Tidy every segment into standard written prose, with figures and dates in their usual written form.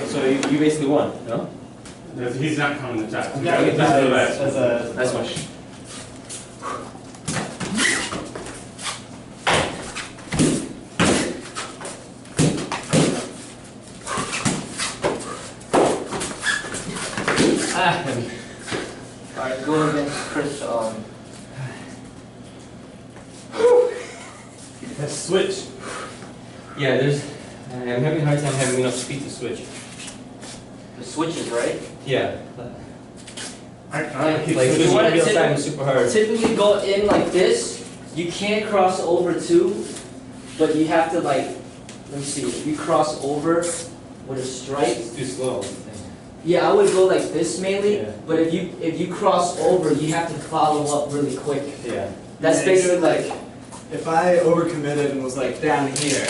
So you basically won, no? He's not counting the shots. Yeah, This is the last as a nice one. Alright, go against Chris. Let's switch. Yeah, I'm having a hard time having enough speed to switch. The switches, right? Yeah. I keep Like switching. switching in real time is super hard. Typically go in like this. You can't cross over too, but you have to like, let me see, if you cross over with a strike. It's too slow. Yeah, I would go like this mainly, Yeah. but if you cross over, you have to follow up really quick. Yeah. That's Yeah, basically like, If I overcommitted and was like down here,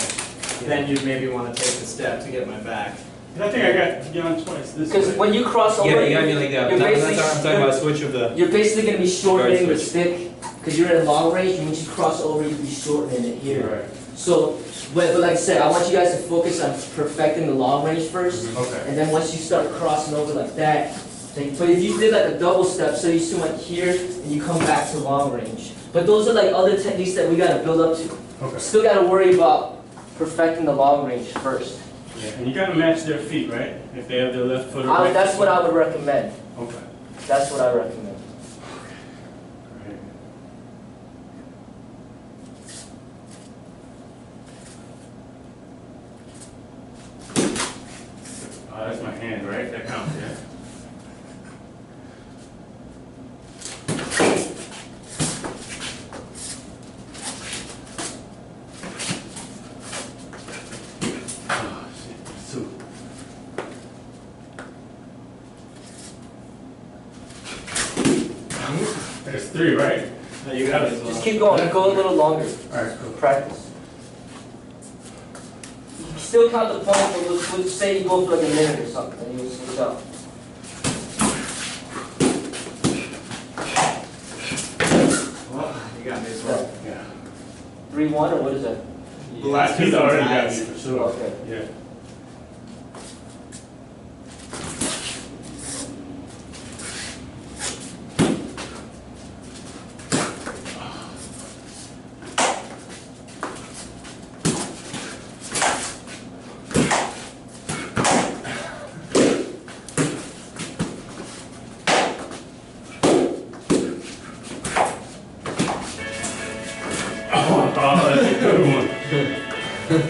then you'd maybe want to take the step to get my back. I think I got Jan twice this because way. when you cross over, Yeah, you got me like that. you're I'm basically talking about a switch of the. you're basically going to be shortening the switch. stick, because you're in long range, and once you cross over, you can be shortening it here. Right. So, but like I said, I want you guys to focus on perfecting the long range first, Okay. and then once you start crossing over like that, then, but if you did like a double step, so you swing like here, and you come back to long range. But those are like other techniques that we got to build up to. Okay. Still got to worry about perfecting the long range first. Yeah. And you gotta match their feet, right? If they have their left foot or right. That's what I would recommend. Okay. That's what I recommend. Right. Oh, that's my hand, right? That counts, yeah. Oh, shit. That's two. There's three, right? No, you got it as well. Just keep going. Go a little longer. Alright, cool. Practice. You can still count the points, but let's say you go for like a minute or something, and you'll switch up. Oh, you got me as well. Yeah. 3-1, or what is that? The last He's two already got ties. me for sure. Okay. Yeah. Oh, that's a good one.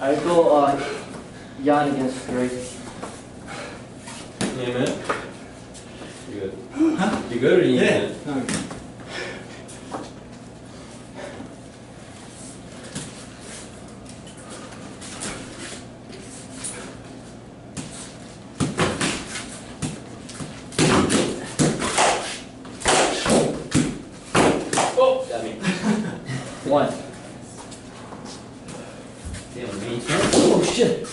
I go Jan against Greg. Yeah, man. You good? Huh? You good or you Yeah. good? Okay. Oh, got me. 1. Damn, me. Oh shit.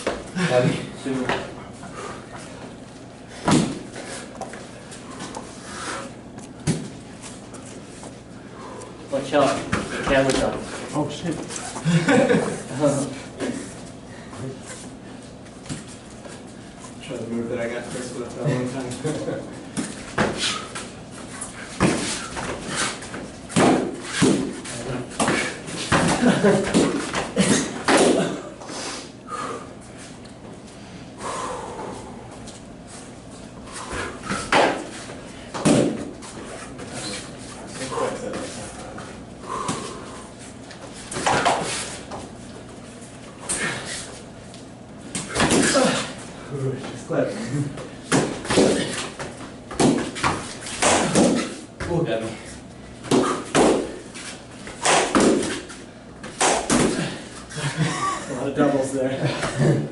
Got me. 2. Watch out. The camera's on. Oh, shit. Try the move that I got first with that one time. Just clever. Oh, got me. A lot of doubles there.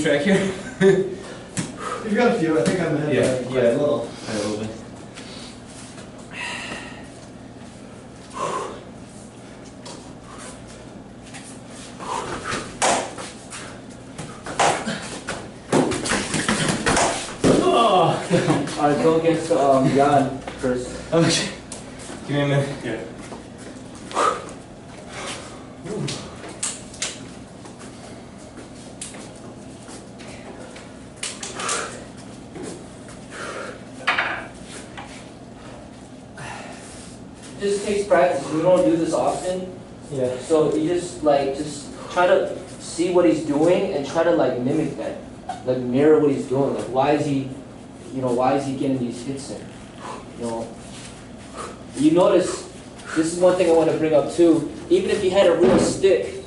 track here? You've got a few. I think I'm ahead Yeah, by a little. A little bit. Alright, go against Jan first. Okay. Give me a minute. Yeah. Just takes practice. We don't do this often. Yeah. So you just try to see what he's doing and try to like mimic that. Like mirror what he's doing. Like why is he getting these hits in? You notice, this is one thing I want to bring up too, even if you had a real stick,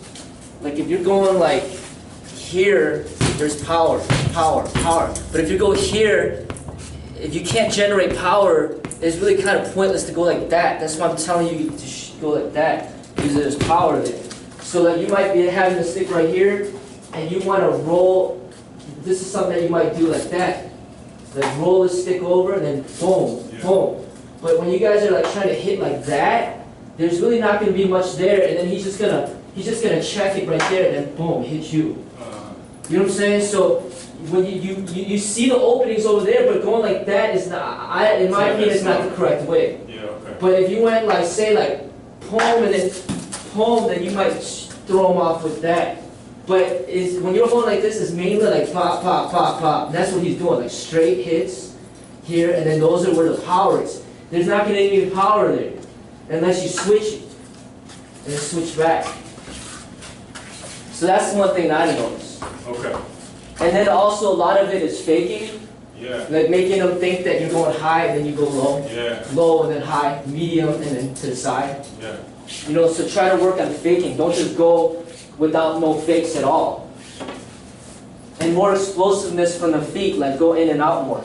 like if you're going like here, there's power. But if you go here, if you can't generate power, it's really kind of pointless to go like that. That's why I'm telling you to go like that, because there's power there. So like you might be having a stick right here, and you want to roll. This is something that you might do like that. Like roll the stick over and then boom, boom. But when you guys are like trying to hit like that, there's really not going to be much there, and then he's just gonna check it right there and then boom, hit you. You know what I'm saying? So when you see the openings over there, but going like that is not, in my opinion, is not the correct way. Yeah, okay. But if you went like say like boom and then boom, then you might throw him off with that. But when you're going like this, it's mainly like pop, pop, pop, pop. And that's what he's doing, like straight hits here, and then those are where the power is. There's not going to be any power there unless you switch it and then switch back. So that's one thing that I noticed. Okay. And then also a lot of it is faking, Yeah. like making them think that you're going high and then you go low, Yeah. low and then high, medium and then to the side. Yeah. So try to work on faking. Don't just go without no fakes at all. And more explosiveness from the feet, like go in and out more.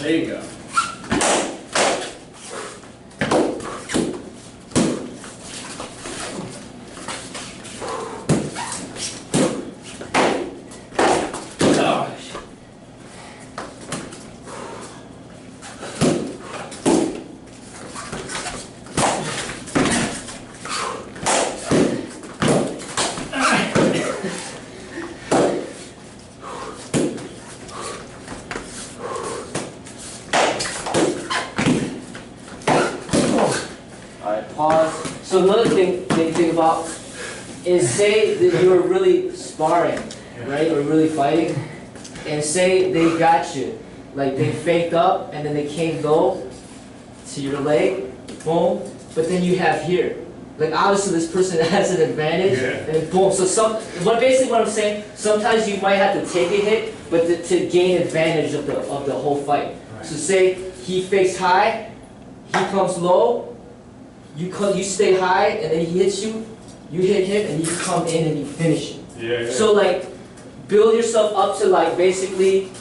There you go. Pause. So another thing to think about is say that you were really sparring, right, or really fighting, and say they got you, like they faked up and then they came low to your leg, boom, but then you have here. Like obviously this person has an advantage, and boom. So basically what I'm saying, sometimes you might have to take a hit, but to gain advantage of the whole fight. Right. So say he fakes high, he comes low. You stay high, and then he hits you. You hit him, and you come in and you finish it. Yeah. So like, build yourself up to like basically,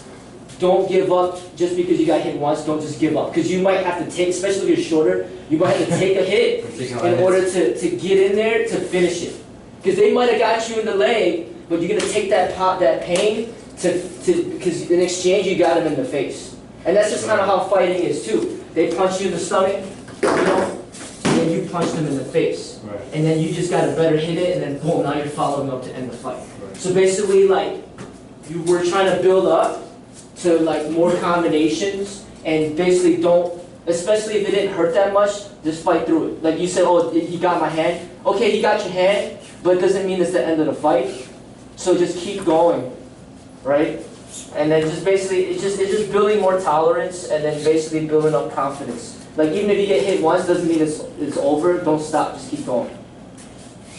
don't give up just because you got hit once. Don't just give up, because you might have to take, especially if you're shorter, you might have to take a hit in order to get in there to finish it. Because they might have got you in the leg, but you're gonna take that pain because in exchange you got him in the face. And that's just kind of how fighting is too. They punch you in the stomach, and you punch them in the face. Right. And then you just got to better hit it, and then boom, now you're following up to end the fight. Right. So basically, like, you were trying to build up to like more combinations, and basically don't, especially if it didn't hurt that much, just fight through it. Like you said, oh, he got my hand. Okay, he got your hand, but it doesn't mean it's the end of the fight. So just keep going, right? And then just basically, it's just building more tolerance and then basically building up confidence. Like even if you get hit once, doesn't mean it's over. Don't stop, just keep going.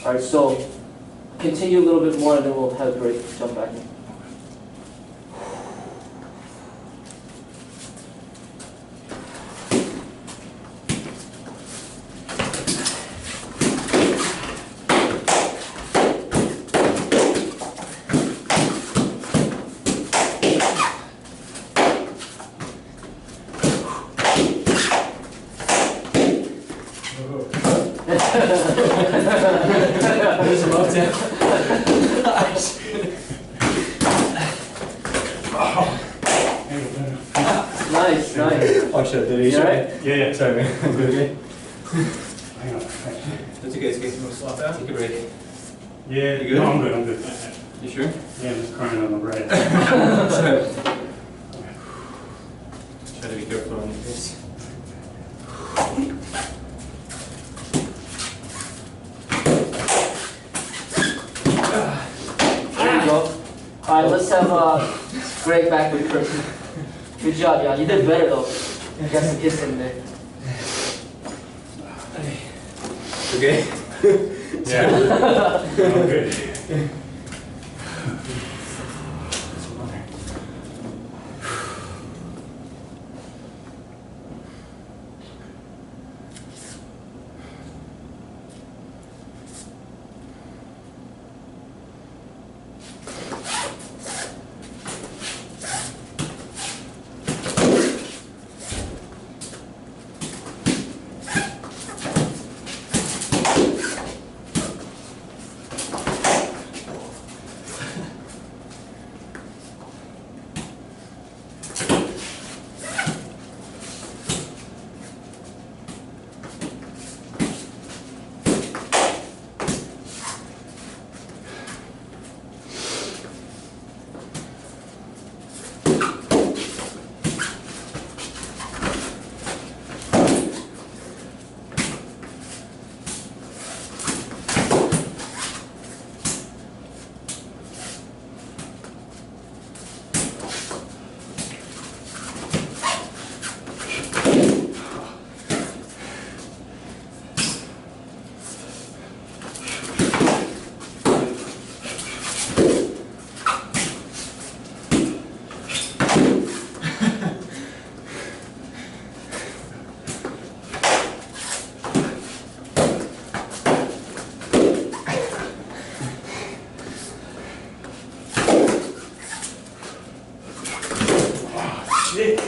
All right, so continue a little bit more and then we'll have a break, jump back in. There's a love tap. Nice, nice. Oh shit, did You alright? Yeah. Sorry man, I'm good, okay? Hang on. That's okay, it's okay. You want to swap out? Take a break. Yeah, You good? No, I'm good. You sure? Yeah, I'm just crying on the bread. Try to be careful on this. There you go. Alright, let's have Greg back with Chris. Good job, y'all. You did better though. You got some hits in there. Okay? Yeah. I'm good. Shit.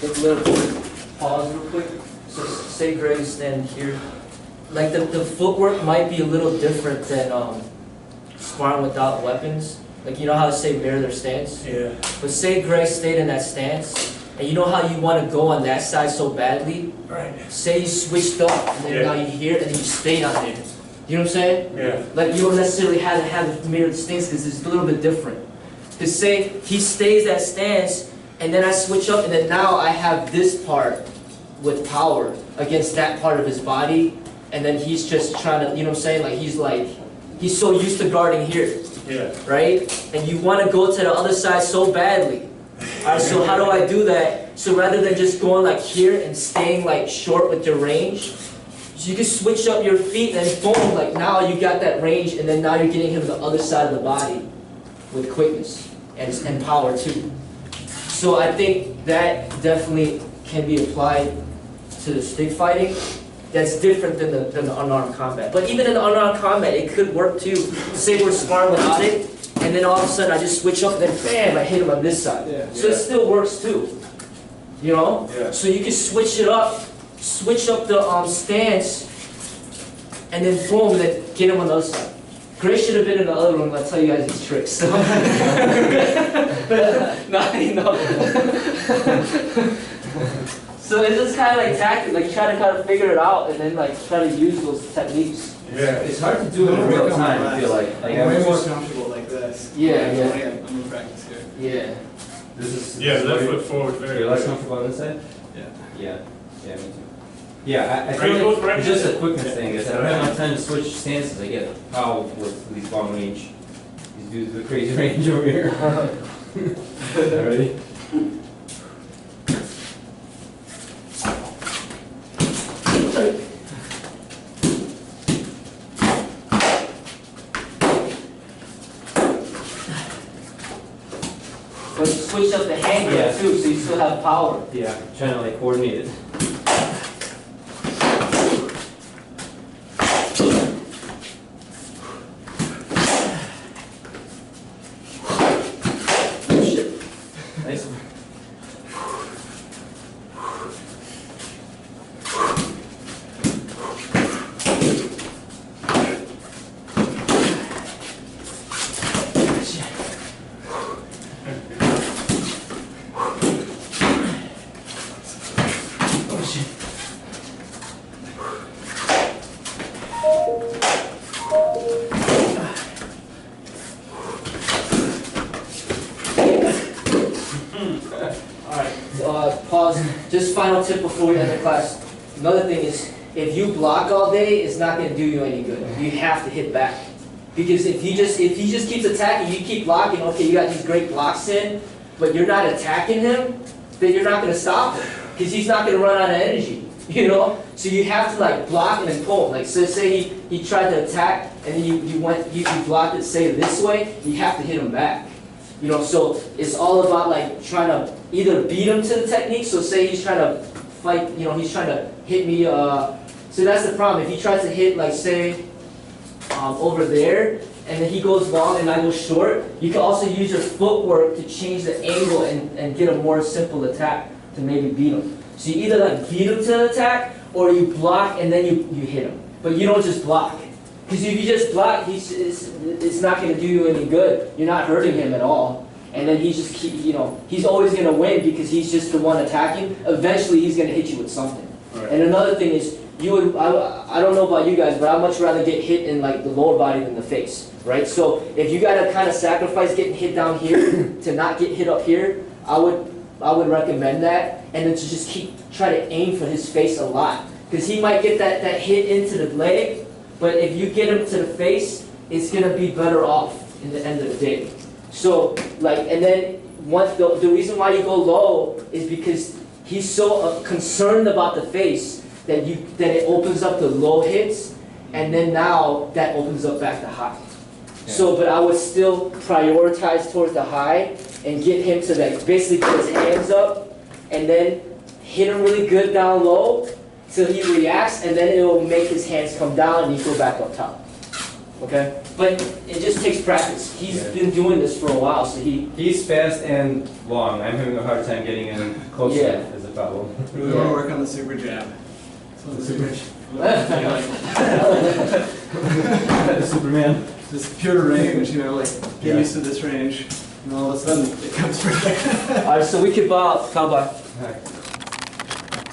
Take a little pause real quick. So say Greg stand here. Like the footwork might be a little different than sparring without weapons. Like you know how to say mirror their stance? Yeah. But say Greg stayed in that stance, and you know how you want to go on that side so badly? Right. Say you switched up, and then Yeah. now you're here, and then you stayed on there. You know what I'm saying? Yeah. Like you don't necessarily have to have the mirrored stance because it's a little bit different. To say he stays that stance, and then I switch up, and then now I have this part with power against that part of his body, and then he's just trying to, you know what I'm saying? Like, he's so used to guarding here, Yeah. right? And you want to go to the other side so badly. All right, so how do I do that? So rather than just going like here and staying like short with your range, you can switch up your feet and boom, like now you got that range, and then now you're getting him the other side of the body with quickness and power too. So I think that definitely can be applied to the stick fighting. That's different than the unarmed combat. But even in the unarmed combat, it could work too. Say we're sparring without it, and then all of a sudden I just switch up, and then bam, I hit him on this side. Yeah. So it still works too. You know? Yeah. So you can switch it up, switch up the stance, and then boom, then get him on the other side. Grace should have been in the other room. I'll tell you guys these tricks. So. No, you know. So it's just kind of like tactic, like try to kind of figure it out, and then like try to use those techniques. Yeah, it's hard to do it in real time, I feel like. I'm way more comfortable like this. Yeah, yeah. I'm gonna practice here. Yeah. This is left foot forward, very You're less good. comfortable on this side? Yeah. Yeah, yeah, me too. Yeah, I Right, feel both like right it's just a hands. quickness thing. I don't have enough time to switch stances. I get foul with these long range. These dudes with crazy range over here. Alrighty. But switch up the hand grip Yeah. too, so you still have power. Yeah, trying to like coordinate it. Nice. Pause. Just final tip before we end the class. Another thing is, if you block all day, it's not going to do you any good. You have to hit back. Because if he just keeps attacking, you keep blocking, okay, you got these great blocks in, but you're not attacking him, then you're not going to stop him. Because he's not going to run out of energy. You know? So you have to like block and then pull. Like so say he tried to attack and then you blocked it, say this way, you have to hit him back. You know, so it's all about like trying to either beat him to the technique. So say he's trying to fight, you know, he's trying to hit me. So that's the problem. If he tries to hit, like say, over there, and then he goes long and I go short, you can also use your footwork to change the angle and get a more simple attack to maybe beat him. So you either like beat him to the attack, or you block and then you hit him. But you don't just block. Because if you just block, it's not going to do you any good. You're not hurting him at all. And then he's just you know, he's always going to win because he's just the one attacking. Eventually he's going to hit you with something. Right. And another thing is, I don't know about you guys, but I'd much rather get hit in like the lower body than the face, right? So if you got to kind of sacrifice getting hit down here to not get hit up here, I would recommend that. And then to just try to aim for his face a lot. Because he might get that hit into the leg, but if you get him to the face, it's going to be better off in the end of the day. So, like, and then the reason why you go low is because he's so concerned about the face that it opens up the low hits, and then now that opens up back to high. Yeah. So, but I would still prioritize towards the high and get him to like basically put his hands up, and then hit him really good down low till he reacts, and then it will make his hands come down and you go back up top. Okay? But it just takes practice. He's been doing this for a while, so He's fast and long. I'm having a hard time getting in close enough as a problem. We want to work on the super jab. So the super Superman. Just pure range, you know, like get used to this range, and all of a sudden it comes right back. Alright, so we could bow, cowboy. Alright.